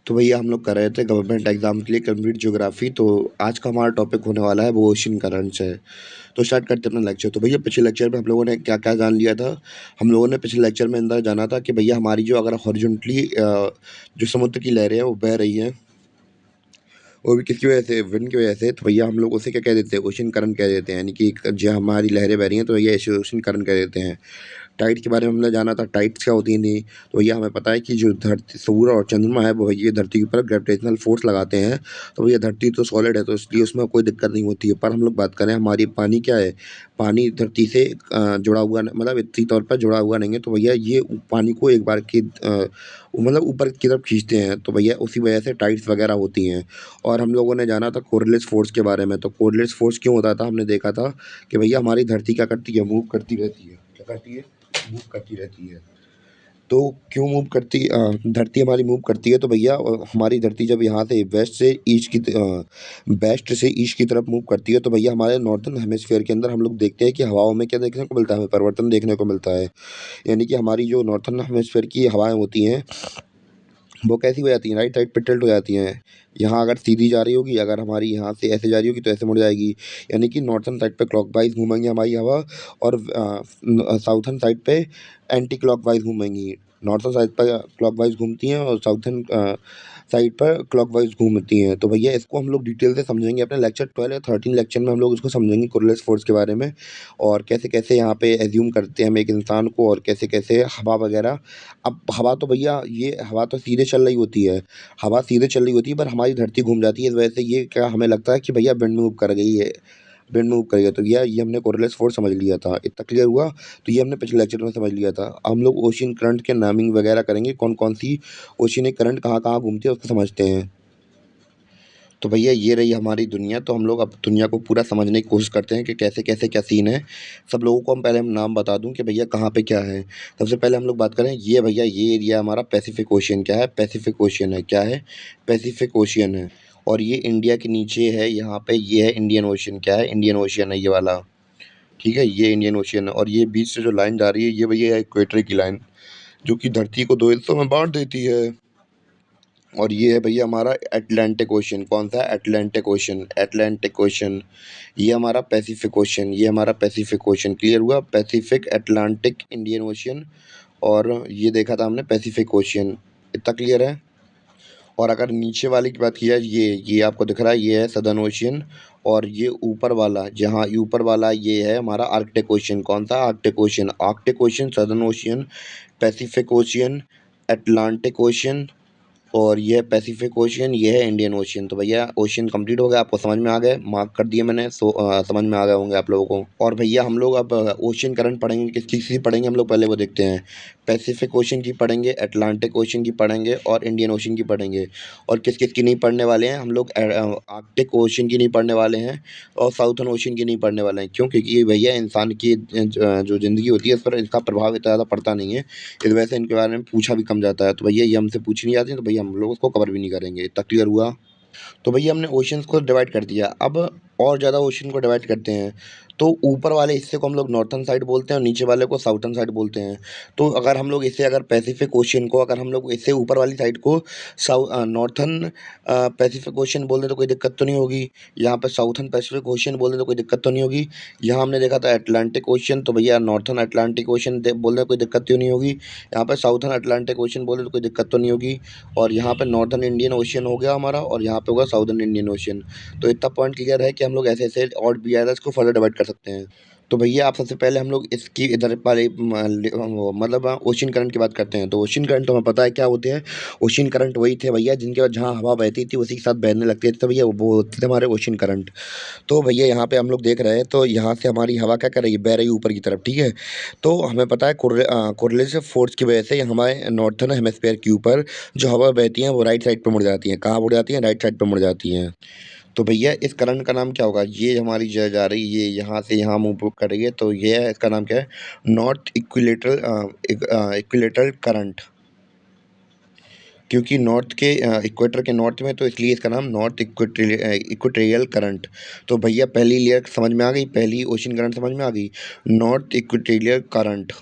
तो भैया हम लोग कर रहे थे गवर्नमेंट एग्जाम के लिए कंप्लीट ज्योग्राफी। तो आज का हमारा टॉपिक होने वाला है वो ओशन करंट्स है। तो स्टार्ट करते हैं अपना लेक्चर। तो भैया पिछले लेक्चर में हम लोगों ने क्या क्या जान लिया था। हम लोगों ने पिछले लेक्चर में अंदर जाना था कि भैया हमारी जो अगर हॉरिजॉन्टली जो समुद्र की लहरें हैं वो बह रही हैं, वो भी किसकी वजह से, विंड की वजह से। तो भैया हम लोग उसे क्या कह देते हैं, ओशन करंट कह देते हैं। यानी कि जो हमारी लहरें बह रही हैं तो भैया इसे ओशन करंट कह देते हैं। टाइड के बारे में हमने जाना था, टाइड्स क्या होती हैं नहीं। तो भैया हमें पता है कि जो धरती, सूर्य और चंद्रमा है वो ये धरती के ऊपर ग्रेविटेशनल फोर्स लगाते हैं। तो भैया धरती तो सॉलिड है तो इसलिए उसमें कोई दिक्कत नहीं होती है। पर हम लोग बात करें हमारी पानी क्या है, पानी धरती से जुड़ा हुआ मतलब इतनी तौर पर जुड़ा हुआ नहीं है। तो भैया ये पानी को एक बार की मतलब ऊपर की तरफ खींचते हैं। तो भैया उसी वजह से टाइड्स वगैरह होती हैं। और हम लोगों ने जाना था कोरिलेट्स फोर्स के बारे में। तो कोरिलेट्स फोर्स क्यों होता था, हमने देखा था कि भैया हमारी धरती क्या करती है, मूव करती रहती है। क्या करती है, मूव करती रहती है। तो क्यों मूव करती धरती हमारी मूव करती है। तो भैया हमारी धरती जब यहाँ से वेस्ट से ईस्ट की तरफ मूव करती है तो भैया हमारे नॉर्थन हेमिस्फीयर के अंदर हम लोग देखते हैं कि हवाओं में क्या देखने को मिलता है, हमें परिवर्तन देखने को मिलता है। यानी कि हमारी जो नॉर्थन हेमिस्फीयर की हवाएं होती हैं वो कैसी हो जाती हैं, राइट साइड पे टिल्ट हो जाती हैं। यहाँ अगर सीधी जा रही होगी, अगर हमारी यहाँ से ऐसे जा रही होगी तो ऐसे मुड़ जाएगी। यानी कि नॉर्थन साइड पे क्लॉकवाइज घूमेंगी हमारी हवा, और साउथर्न साइड पे एंटी क्लॉकवाइज घूमेंगी। नॉर्थन साइड पर क्लॉकवाइज घूमती हैं और साउथर्न साइड पर क्लॉकवाइज घूमती हैं। तो भैया इसको हम लोग डिटेल से समझेंगे अपने लेक्चर 12 या 13 लेक्चर में। हम लोग इसको समझेंगे कोरिलेट्स फोर्स के बारे में, और कैसे कैसे यहाँ पे एज्यूम करते हैं हम एक इंसान को, और कैसे कैसे हवा वगैरह। अब हवा तो भैया ये हवा तो सीधे चल रही होती है, हवा सीधे चल रही होती है, पर हमारी धरती घूम जाती है। इस वजह से ये क्या हमें लगता है कि भैया विंड मूव कर गई है, विंड मूव करेगा। तो ये हमने कोरिलेट्स फोर्स समझ लिया था, इतना क्लियर हुआ। तो ये हमने पिछले लेक्चर में समझ लिया था। हम लोग ओशियन करंट के नामिंग वगैरह करेंगे, कौन कौन सी ओशियनिक करंट कहाँ कहाँ घूमती है उसको समझते हैं। तो भैया ये रही हमारी दुनिया। तो हम लोग अब दुनिया को पूरा समझने की कोशिश करते हैं कि कैसे कैसे क्या सीन है। सब लोगों को हम पहले हम नाम बता दूं कि भैया कहाँ पे क्या है। सबसे पहले हम लोग बात करें, ये भैया ये एरिया हमारा पैसिफिक ओशियन क्या है, पैसिफिक ओशियन है। क्या है, पैसिफिक ओशियन है। और ये इंडिया के नीचे है, यहाँ पे ये है इंडियन ओशियन। क्या है, इंडियन ओशियन है ये वाला। ठीक है, ये इंडियन ओशियन है। और ये बीच से जो लाइन जा रही है ये भैया इक्वेटर की लाइन, जो कि धरती को दो हिस्सों में बांट देती है। और ये है भैया हमारा अटलांटिक ओशन। कौन सा, अटलांटिक ओशन, अटलांटिक ओशन। ये हमारा पैसिफिक ओशन, ये हमारा पैसिफिक ओशन। क्लियर हुआ, पैसिफिक, अटलांटिक, इंडियन ओशियन। और ये देखा था हमने पैसिफिक ओशियन। इतना क्लियर है। और अगर नीचे वाले की बात की जाए, ये आपको दिख रहा है, ये है सदर्न ओशियन। और ये ऊपर वाला, जहाँ ऊपर वाला ये है हमारा आर्कटिक ओशियन। कौन सा, Arctic ocean. Arctic ocean, southern ocean, Pacific ocean, Atlantic ocean, और ये है पैसिफिक ओशियन, ये है इंडियन ओशियन। तो भैया ओशियन कंप्लीट हो गया, आपको समझ में आ गए, मार्क कर दिए मैंने। समझ में आ गए होंगे आप लोगों को। और भैया हम लोग अब ओशियन करंट पढ़ेंगे, किस चीज़ की पढ़ेंगे हम लोग, पहले वो देखते हैं। पैसिफिक ओशियन की पढ़ेंगे, अटलांटिक ओशियन की पढ़ेंगे, और इंडियन ओशियन की पढ़ेंगे। और किस किस की नहीं पढ़ने वाले हैं हम लोग, आर्कटिक ओशियन की नहीं पढ़ने वाले हैं, और साउथर्न ओशियन की नहीं पढ़ने वाले हैं। क्यों, क्योंकि ये भैया इंसान की जो ज़िंदगी होती है इस पर इसका प्रभाव इतना ज़्यादा पड़ता नहीं है। इस वजह से इनके बारे में पूछा भी कम जाता है। तो भैया ये हमसे पूछ नहीं जाते हैं, तो भैया हम लोग उसको कवर भी नहीं करेंगे। इतना क्लियर हुआ। तो भैया हमने ओशियंस को डिवाइड कर दिया। अब और ज़्यादा ओशियन को डिवाइड करते हैं। तो ऊपर वाले हिस्से को हम लोग नॉर्थन साइड बोलते हैं और नीचे वाले को साउथर्न साइड बोलते हैं। तो अगर हम लोग इसे, अगर पैसिफिक ओशियन को अगर हम लोग इससे ऊपर वाली साइड को नॉर्थन पैसिफिक ओशियन बोल दें तो कोई दिक्कत तो नहीं होगी। यहाँ पे साउथर्न पैसिफिक ओशियन बोल दें तो कोई दिक्कत तो नहीं होगी। यहाँ हमने देखा था अटलांटिक ओशियन, तो भैया नॉर्थन अटलांटिक ओशियन बोल दें कोई दिक्कत तो नहीं होगी। यहाँ पे साउथर्न अटलांटिक ओशियन बोल दें तो कोई दिक्कत तो नहीं होगी। और यहाँ पे नॉर्थन इंडियन ओशियन हो गया हमारा, और यहाँ पे होगा साउथर्न इंडियन ओशियन। तो इतना पॉइंट क्लियर है कि हम लोग ऐसे ऐसे और भी ज़्यादा इसको फर्दर डिवाइड कर सकते हैं। तो भैया आप सबसे पहले हम लोग इसकी इधर वाले मतलब ओशियन करंट की बात करते हैं। तो ओशियन करंट तो हमें पता है क्या होते हैं। ओशियन करंट वही थे भैया जिनके बाद जहाँ हवा बहती थी उसी के साथ बहने लगती थी, तो भैया वो होते थे हमारे ओशियन करंट। तो भैया यहाँ पे हम लोग देख रहे हैं, तो यहाँ से हमारी हवा क्या कर रही है, बह रही है ऊपर की तरफ। ठीक है, तो हमें पता है कोरिलेटिव फोर्स की वजह से हमारे नॉर्थर्न हेमिस्फीयर के ऊपर जो हवा बहती है वो राइट साइड पे मुड़ जाती है। कहाँ मुड़ जाती है, राइट साइड पे मुड़ जाती हैं। तो भैया इस करंट का नाम क्या होगा, ये हमारी जा रही, ये यहाँ से यहाँ मूव कर रही है, तो ये है, इसका नाम क्या है, नॉर्थ इक्विलेटरल करंट। क्योंकि नॉर्थ के इक्वेटर के नॉर्थ में, तो इसलिए इसका नाम नॉर्थ इक्वेटोरियल करंट। तो भैया पहली लेयर समझ में आ गई, पहली ओशन करंट समझ में आ गई, नॉर्थ इक्वेटोरियल करंट।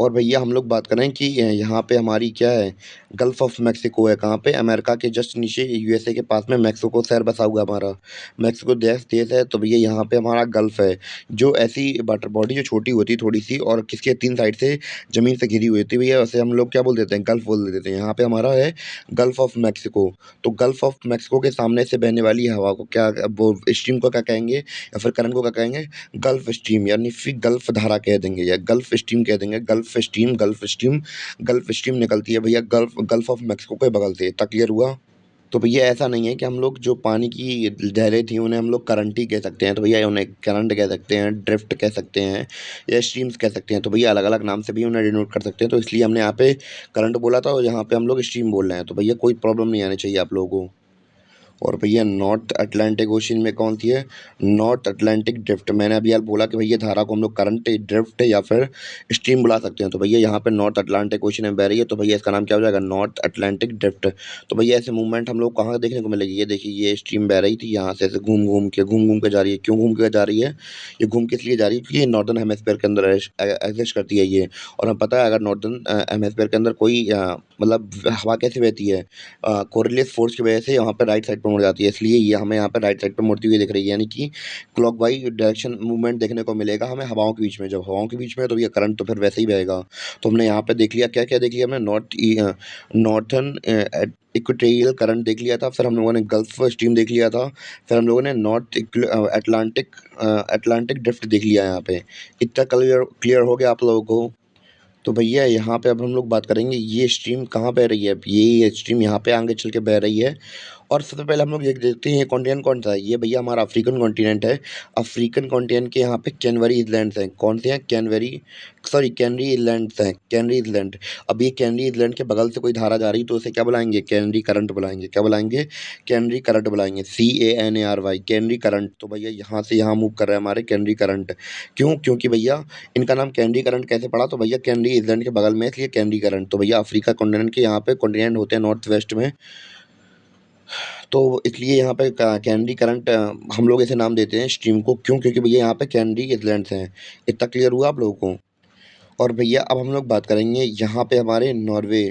और भैया हम लोग बात करें कि यहाँ पे हमारी क्या है, गल्फ ऑफ मैक्सिको है कहाँ पे, अमेरिका के जस्ट नीचे यूएसए के पास में मैक्सिको शहर बसा हुआ है हमारा। मैक्सिको देश है, तो भैया यहाँ पे हमारा गल्फ है, जो ऐसी वाटर बॉडी जो छोटी होती है थोड़ी सी और किसके 3 साइड से ज़मीन से घिरी हुई होती है भैया, उसे हम लोग क्या बोल देते हैं, गल्फ बोल देते हैं। यहाँ पे हमारा है गल्फ ऑफ मैक्सिको। तो गल्फ ऑफ मैक्सिको के सामने से बहने वाली हवा को क्या, वो स्ट्रीम को क्या कहेंगे या फिर करंट को क्या कहेंगे, गल्फ स्ट्रीम, यानी फिर गल्फ धारा कह देंगे या गल्फ स्ट्रीम कह देंगे। गल्फ स्ट्रीम निकलती है भैया गल्फ गल्फ ऑफ मैक्सिको के बगल से। इतना क्लियर हुआ? तो भैया ऐसा नहीं है कि हम लोग जो पानी की लहरें थी उन्हें हम लोग करंट ही कह सकते हैं, तो भैया उन्हें करंट कह सकते हैं, ड्रिफ्ट कह सकते हैं या स्ट्रीम्स कह सकते हैं। तो भैया अलग अलग नाम से भी उन्हें डिनोट कर सकते हैं, तो इसलिए हमने यहाँ पे करंट बोला था और यहाँ पे हम लोग स्ट्रीम बोल रहे हैं। तो भैया कोई प्रॉब्लम नहीं आनी चाहिए आप लोगों को। और भैया नॉर्थ अटलांटिक ओशन में कौन सी है, नॉर्थ अटलांटिक ड्रिफ्ट। मैंने अभी यार बोला कि भैया धारा को हम लोग करंट, ड्रिफ्ट या फिर स्ट्रीम बुला सकते हैं। तो भैया यहाँ पे नॉर्थ अटलांटिक ओशन में बह रही है, तो भैया इसका नाम क्या हो जाएगा, नॉर्थ अटलांटिक ड्रिफ्ट। तो भैया ऐसे मूवमेंट हम लोग कहाँ देखने को मिलेगी, ये देखिए ये स्ट्रीम बह रही थी यहाँ से ऐसे घूम घूम के जा रही है। क्यों घूम के जा रही है, ये घूम किस लिए जा रही है, क्योंकि ये नॉर्दर्न हेमिस्फीयर के अंदर एग्जिस्ट करती है ये। और हमें पता है अगर नॉर्दर्न हेमिस्फीयर के अंदर कोई मतलब हवा कैसे बहती है, कोरिलियस फोर्स की वजह से यहाँ पे राइट साइड पर मुड़ जाती है, इसलिए ये हमें यहाँ पे राइट साइड पर मुड़ती हुई दिख रही है। यानी कि क्लॉकवाइज डायरेक्शन मूवमेंट देखने को मिलेगा हमें हवाओं के बीच में। जब हवाओं के बीच में है तो ये करंट तो फिर वैसे ही बहेगा। तो हमने यहाँ पे देख लिया, क्या क्या देख लिया हमने, नॉर्थन इक्वेटोरियल करंट देख लिया था, फिर हम लोगों ने गल्फ स्ट्रीम देख लिया था, फिर हम लोगों ने नॉर्थ अटलांटिक अटलांटिक ड्रिफ्ट देख लिया यहाँ पे। इतना क्लियर क्लियर हो गया आप लोगों को? तो भैया यहाँ पे अब हम लोग बात करेंगे ये स्ट्रीम कहाँ बह रही है। अब ये स्ट्रीम यहाँ पे आगे चल के बह रही है। और सबसे पहले हम लोग ये देखते हैं ये कॉन्टिनेंट कौन सा है। ये भैया हमारा अफ्रीकन कॉन्टिनेंट है। अफ्रीकन कॉन्टिनेंट के यहाँ पे कैनवरी आइलैंड्स हैं। कौन से हैं, कैनरी आइलैंड्स हैं, कैनरी आइलैंड। अब ये कैनरी आइलैंड के बगल से कोई धारा जा रही है तो उसे क्या बुलाएंगे, कैनरी करंट बुलाएंगे। क्या बुलाएंगे, कैनरी करंट बुलाएंगे, CANARY, कैनरी करंट। तो भैया यहाँ से यहाँ मूव कर रहा है हमारे कैनरी करंट। क्यों, क्योंकि भैया इनका नाम कैनरी करंट कैसे पड़ा, तो भैया कैनरी आइलैंड के बगल में है, इसलिए कैनरी करंट। तो भैया अफ्रीका कॉन्टिनेंट के यहाँ पे कॉन्टिनेंट होते हैं नॉर्थ वेस्ट में, तो इसलिए यहाँ पे कैनरी करंट हम लोग ऐसे नाम देते हैं स्ट्रीम को। क्यों, क्योंकि भैया यहाँ पे कैनरी आइलैंड्स हैं। इतना क्लियर हुआ आप लोगों को? और भैया अब हम लोग बात करेंगे यहाँ पे हमारे नॉर्वे।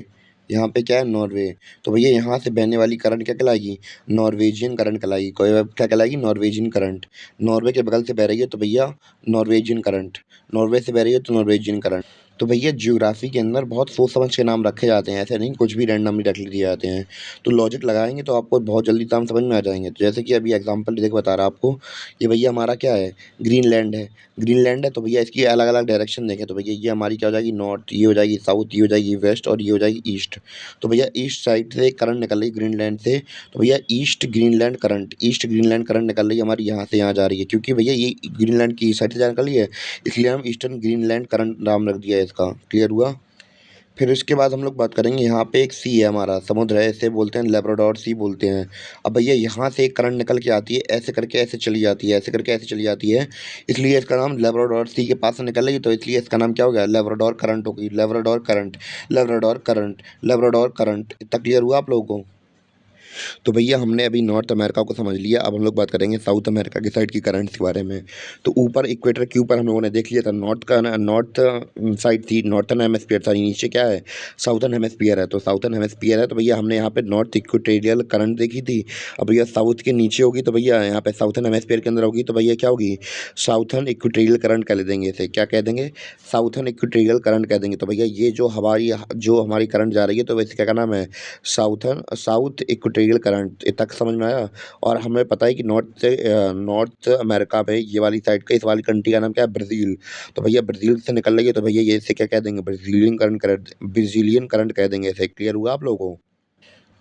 यहाँ पे क्या है, नॉर्वे। तो भैया यहाँ से बहने वाली करंट क्या कहलाएगी, नॉर्वेजियन करंट कहलाएगी। कोई क्या कहलाएगी, नॉर्वेजियन करंट। नॉर्वे के बगल से बह रही है तो भैया नॉर्वेजियन करंट। नॉर्वे से बह रही है तो नॉर्वेजियन करंट। तो भैया ज्योग्राफी के अंदर बहुत सोच समझ के नाम रखे जाते हैं, ऐसे नहीं कुछ भी रैंडमली रख दिए जाते हैं। तो लॉजिक लगाएंगे तो आपको बहुत जल्दी नाम समझ में आ जाएंगे। तो जैसे कि अभी एग्जांपल देख बता रहा आपको, ये भैया हमारा क्या है, ग्रीनलैंड है। ग्रीनलैंड है तो भैया इसकी अलग अलग डायरेक्शन देखें तो भैया ये हमारी क्या हो जाएगी, नॉर्थ, ये हो जाएगी साउथ, ये हो जाएगी वेस्ट और ये हो जाएगी ईस्ट। तो भैया ईस्ट साइड से करंट निकल रही ग्रीनलैंड से, तो भैया ईस्ट ग्रीनलैंड करंट निकल रही है हमारी यहाँ से यहाँ जा रही है, क्योंकि भैया ये ग्रीनलैंड की ईस्ट साइड से जा निकली है, इसलिए हम ईस्टर्न ग्रीनलैंड करंट नाम रख दिया है इसका। क्लियर हुआ? फिर उसके बाद हम लोग बात करेंगे यहाँ पे एक सी है हमारा, समुद्र है, इसे बोलते हैं लेब्राडोर सी बोलते हैं। अब भैया यहाँ से एक करंट निकल के आती है, ऐसे करके ऐसे चली जाती है, ऐसे करके ऐसे चली जाती है, इसलिए इसका नाम लेब्राडोर सी के पास से निकल रही है, तो इसलिए इसका नाम क्या हो गया, लेब्राडोर करंट हो गई। Labrador current, Labrador current, Labrador current. इतना क्लियर हुआ आप लोगों को? तो भैया हमने अभी नॉर्थ अमेरिका को समझ लिया, अब हम लोग बात करेंगे साउथ अमेरिका की साइड की करंट्स के बारे में। तो ऊपर इक्वेटर के ऊपर हम लोगों ने देख लिया था नॉर्थ का, नॉर्थ साइड थी, नॉर्थन हेमिस्फीयर था। नीचे क्या है, साउथर्न हेमिस्फीयर है। तो साउथर्न हेमिस्फीयर है तो भैया हमने यहाँ पे नॉर्थ इक्वेटोरियल करंट देखी थी। अब भैया साउथ के नीचे होगी तो भैया यहाँ पे साउथर्न हेमिस्फीयर के अंदर होगी तो भैया क्या होगी, साउथर्न इक्वेटोरियल करंट कह देंगे इसे। क्या कह देंगे, साउथर्न इक्वेटोरियल करंट कह देंगे। तो भैया ये जो हमारी करंट जा रही है तो वैसे क्या का नाम है, साउथ इक्वेटोरियल करंट। इतना समझ में आया? और हमें पता है कि नॉर्थ अमेरिका में ये वाली साइड का, इस वाली कंट्री का नाम क्या है, ब्राज़ील। तो भैया ब्राज़ील से निकल रही है तो भैया ये इसे क्या कह देंगे, ब्राज़ीलियन करंट कह देंगे इसे। क्लियर हुआ आप लोगों को?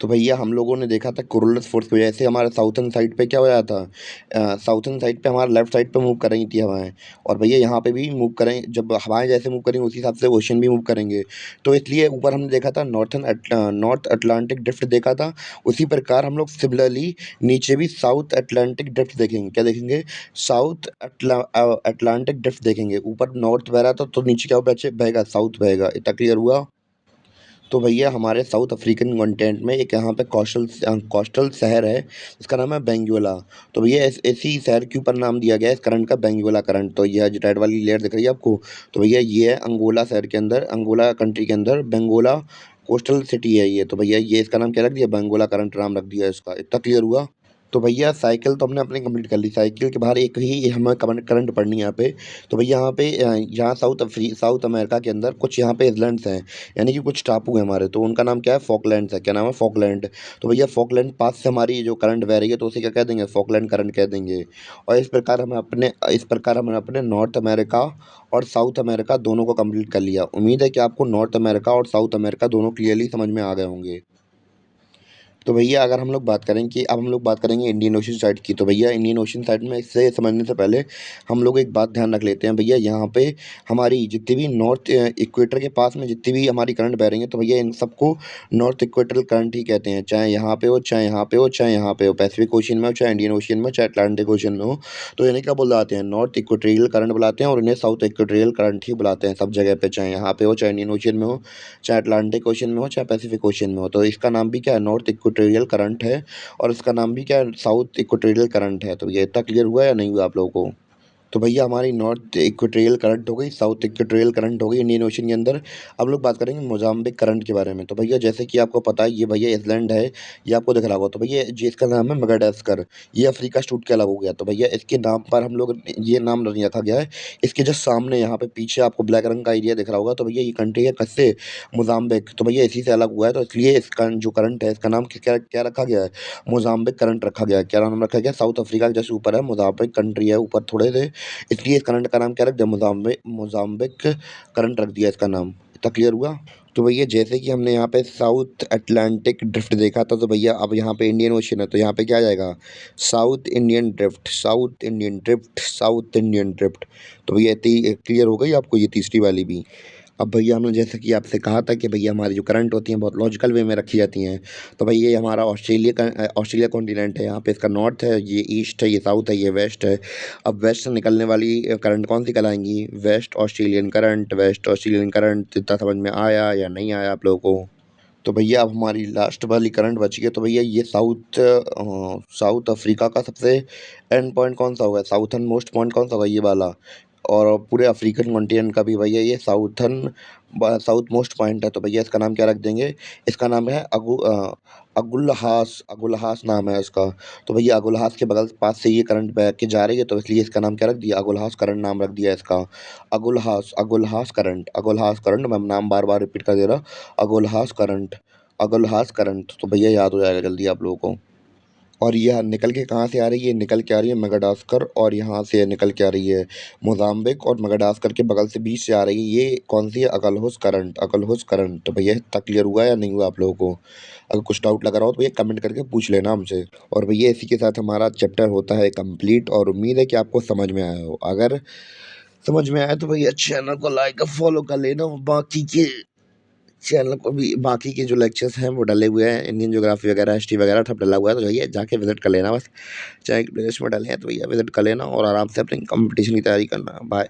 तो भैया हम लोगों ने देखा था कोरोलस फोर्स की वजह से हमारे साउथर्न साइड पे क्या हो रहा था, साउथर्न साइड पे हमारा लेफ्ट साइड पे मूव कर रही थी हवाएं। और भैया यहाँ पे भी मूव करें, जब हवाएं जैसे मूव करेंगे उसी हिसाब से ओशन भी मूव करेंगे। तो इसलिए ऊपर हमने देखा था नॉर्थ अटलांटिक ड्रिफ्ट देखा था, उसी प्रकार हम लोग सिमिलरली नीचे भी साउथ अटलांटिक ड्रिफ्ट देखेंगे। क्या देखेंगे, अटलांटिक ड्रिफ्ट देखेंगे। ऊपर नॉर्थ बह रहा था तो नीचे क्या बहेगा, साउथ बहेगा। इतना क्लियर हुआ? तो भैया हमारे साउथ अफ्रीकन कॉन्टिनेंट में एक यहाँ पे कोस्टल शहर है, इसका नाम है बेंगुएला। तो भैया इसी शहर के ऊपर नाम दिया गया है इस करंट का, बेंगुएला करंट। तो यह जो रेड वाली लेयर दिख रही है आपको, तो भैया ये है अंगोला शहर के अंदर, अंगोला कंट्री के अंदर बेंगोला कोस्टल सिटी है ये। तो भैया ये इसका नाम क्या रख दिया, बेंगोला करंट नाम रख दिया इसका। इतना क्लियर हुआ? तो भैया साइकिल तो हमने अपनी कंप्लीट कर ली, साइकिल के बाहर एक ही हमें करंट पड़नी है यहाँ पे। तो भैया यहाँ पे यहाँ साउथ अमेरिका के अंदर कुछ यहाँ पे islands हैं, यानी कि कुछ टापू हैं हमारे, तो उनका नाम क्या है, फॉकलैंड्स है। क्या नाम है, फॉकलैंड। तो भैया फॉकलैंड पास से हमारी जो करंट बह रही है तो उसे क्या कह देंगे, फॉकलैंड करंट कह देंगे। और इस प्रकार हमने अपने नॉर्थ अमेरिका और साउथ अमेरिका दोनों को कंप्लीट कर लिया। उम्मीद है कि आपको नॉर्थ अमेरिका और साउथ अमेरिका दोनों क्लियरली समझ में आ गए होंगे। तो भैया अगर हम लोग बात करें कि अब हम लोग बात करेंगे इंडियन ओशन साइड की, तो भैया इंडियन ओशन साइड में इससे समझने से पहले हम लोग एक बात ध्यान रख लेते हैं भैया, यहाँ पे हमारी जितनी भी नॉर्थ इक्वेटर के पास में जितनी भी हमारी करंट बह रही है, तो भैया इन सबको नॉर्थ इक्वेटरल करंट ही कहते हैं, चाहे यहाँ पे हो, चाहे यहाँ पे हो, चाहे यहाँ पे हो, पैसिफिक ओशन में हो, चाहे इंडियन ओशन में हो, चाहे अटलांटिक ओशन में हो। तो इन्हें क्या बुलाते हैं, नॉर्थ इक्वेटोरियल करंट बुलाते हैं, और इन्हें साउथ इक्वेटोरियल करंट ही बुलाते हैं सब जगह पे, चाहे यहाँ पे हो, चाहे इंडियन ओशन में हो, चाहे अटलांटिक ओशन में हो, चाहे पैसिफिक ओशन में हो। तो इसका नाम भी क्या है, नॉर्थ इक्वेटोरियल करंट है, और इसका नाम भी क्या है, साउथ इक्वेटोरियल करंट है। तो ये इतना क्लियर हुआ या नहीं हुआ आप लोगों को? तो भैया हमारी नॉर्थ इक्वेटोरियल करंट हो गई, साउथ इक्वेटोरियल करंट हो गई इंडियन ओशन के अंदर। अब लोग बात करेंगे मोजाम्बिक करंट के बारे में। तो भैया जैसे कि आपको पता है, ये भैया आइसलैंड है, ये आपको दिख रहा होगा। तो भैया जी इसका नाम है मेडागास्कर, ये अफ्रीका स्टूट के अलग हो गया। तो भैया इसके नाम पर हम लोग ये नाम नहीं रखा गया है। इसके जस्ट सामने यहाँ पे पीछे आपको ब्लैक रंग का एरिया दिख रहा होगा, तो भैया ये कंट्री है कस्से, मोजाम्बिक। तो भैया इसी से अलग हुआ है, तो इसलिए इसका जो करंट है इसका नाम क्या क्या रखा गया है, मोजाम्बिक करंट रखा गया है। क्या नाम रखा गया, साउथ अफ्रीका के जस्ट ऊपर है, मोजाम्बिक कंट्री है ऊपर थोड़े से, इसलिए इस करंट का नाम क्या रख दिया, मोजाम्बिक करंट रख दिया इसका नाम। इतना क्लियर हुआ? तो भैया जैसे कि हमने यहाँ पे साउथ अटलांटिक ड्रिफ्ट देखा था, तो भैया अब यहाँ पे इंडियन ओशन है, तो यहाँ पे क्या आ जाएगा, south Indian drift, south Indian drift, south Indian drift. तो भैया इतनी क्लियर हो गई आपको ये तीसरी वाली भी? अब भैया हमने जैसे कि आपसे कहा था कि भैया हमारी जो करंट होती हैं बहुत लॉजिकल वे में रखी जाती हैं। तो भैया ये हमारा ऑस्ट्रेलिया कॉन्टिनेंट है, यहाँ पे इसका नॉर्थ है, ये ईस्ट है, ये साउथ है, ये वेस्ट है। अब वेस्ट से निकलने वाली करंट कौन सी कहलाएंगी, West Australian current. West Australian current इतना समझ में आया या नहीं आया आप लोगों को? तो भैया अब हमारी लास्ट वाली करंट बच गई है। तो भैया ये साउथ अफ्रीका का सबसे एंड पॉइंट कौन सा होगा, साउथर्न मोस्ट पॉइंट कौन सा होगा, ये वाला। और पूरे अफ्रीकन कॉन्टिनेंट का भी भैया ये साउथ मोस्ट पॉइंट है। तो भैया इसका नाम क्या रख देंगे, इसका नाम है अगुलहास नाम है इसका। तो भैया अगुलहास के बगल पास से ये करंट बह के जा रही है, तो इसलिए इसका नाम क्या रख दिया, अगुलहास करंट नाम रख दिया इसका। अगुलहास करंट, मैं नाम बार बार रिपीट कर दे रहा, अगुलहास करंट, अगुलहास करंट। तो भैया याद हो जाएगा जल्दी आप लोगों को। और यह निकल के कहाँ से आ रही है, निकल के आ रही है मेडागास्कर, और यहाँ से निकल के आ रही है मोजाम्बिक, और मेडागास्कर के बगल से बीच से आ रही है, ये कौन सी है, अगलहोस करंट, अगलहोस करंट। तो भैया इतना क्लियर हुआ या नहीं हुआ आप लोगों को? अगर कुछ डाउट लग रहा हो तो भैया कमेंट करके पूछ लेना हमसे। और भैया इसी के साथ हमारा चैप्टर होता है कंप्लीट, और उम्मीद है कि आपको समझ में आया हो। अगर समझ में आया तो भैया चैनल को लाइक और फॉलो कर लेना। बाकी के चैनल को भी, बाकी के जो लेक्चर्स हैं वो डले हुए हैं, इंडियन ज्योग्राफी वगैरह, हिस्ट्री वगैरह सब डला हुआ है, तो भैया जाके विजिट कर लेना बस। चैनल की प्लेलिस्ट में डले हैं तो भैया विजिट कर लेना, और आराम से अपनी कंपटीशन की तैयारी करना। बाय।